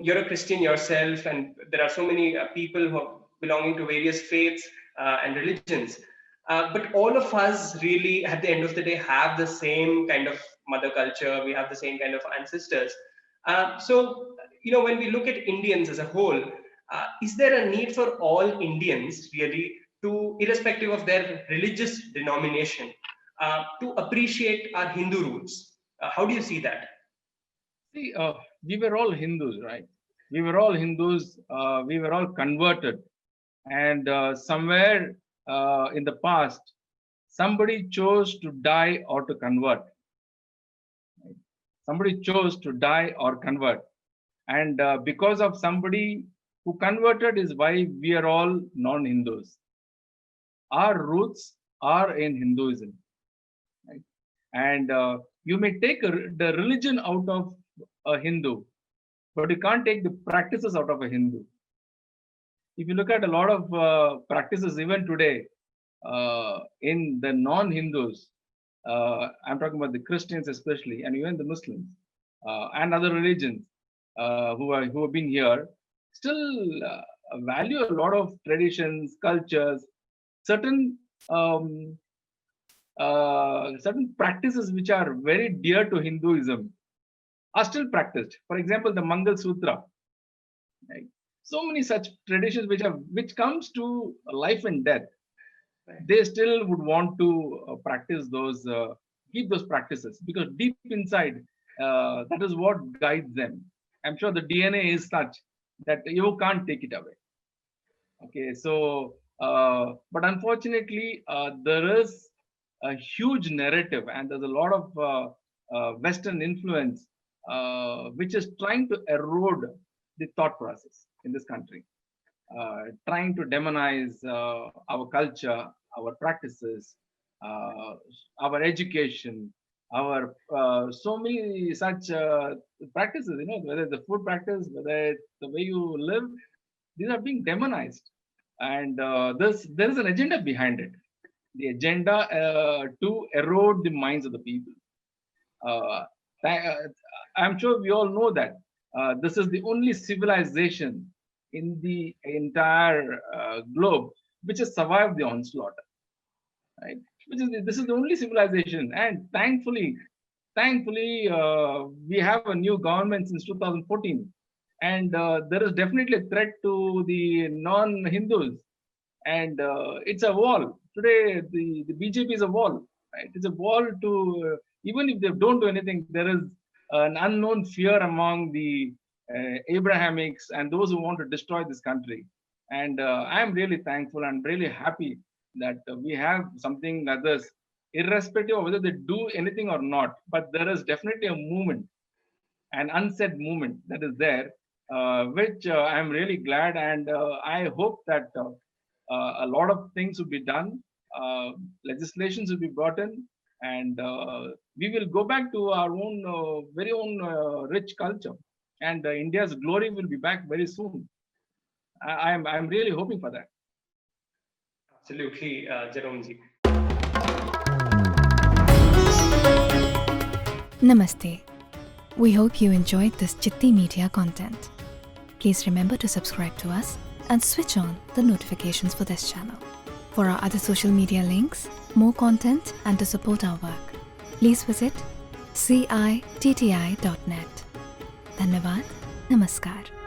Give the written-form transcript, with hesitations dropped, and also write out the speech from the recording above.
you're a Christian yourself, and there are so many people who are belonging to various faiths and religions. But all of us really, at the end of the day, have the same kind of mother culture. We have the same kind of ancestors. So, when we look at Indians as a whole, is there a need for all Indians really to, irrespective of their religious denomination, to appreciate our Hindu roots? How do you see that? See, we were all Hindus, right? We were all Hindus. We were all converted, and somewhere in the past, somebody chose to die or to convert. Right? Somebody chose to die or convert, and because of somebody who converted is why we are all non-Hindus. Our roots are in Hinduism, right? And you may take the religion out of a Hindu, but you can't take the practices out of a Hindu. If you look at a lot of practices even today in the non-Hindus, I'm talking about the Christians especially, and even the Muslims and other religions who have been here, still value a lot of traditions, cultures, certain um, certain practices which are very dear to Hinduism are still practiced. For example, the Mangal Sutra. Right? So many such traditions which comes to life and death. They still would want to practice those, keep those practices, because deep inside, that is what guides them. I'm sure the DNA is such that you can't take it away. Okay, so but unfortunately, there is a huge narrative, and there's a lot of Western influence which is trying to erode the thought process in this country, trying to demonize our culture, our practices, uh, our education, our so many such practices. Whether it's the food practice, whether it's the way you live, these are being demonized, and there is an agenda behind it. The agenda to erode the minds of the people. Uh, I'm sure we all know that this is the only civilization in the entire globe which has survived the onslaught, right? This is the only civilization, and thankfully, we have a new government since 2014, and there is definitely a threat to the non-Hindus, and it's a wall today. The BJP is a wall, right? It's a wall to even if they don't do anything, there is an unknown fear among the Abrahamics and those who want to destroy this country. And I'm really thankful and really happy that we have something like this, irrespective of whether they do anything or not. But there is definitely a movement, an unsaid movement that is there, which I'm really glad, and I hope that a lot of things will be done, legislations will be brought in, and we will go back to our own very own rich culture, and India's glory will be back very soon. I'm really hoping for that. Absolutely, Jerome ji. Namaste. We hope you enjoyed this Chitti Media content. Please remember to subscribe to us and switch on the notifications for this channel. For our other social media links, more content, and to support our work, please visit citti.net. Dhanyavad. Namaskar.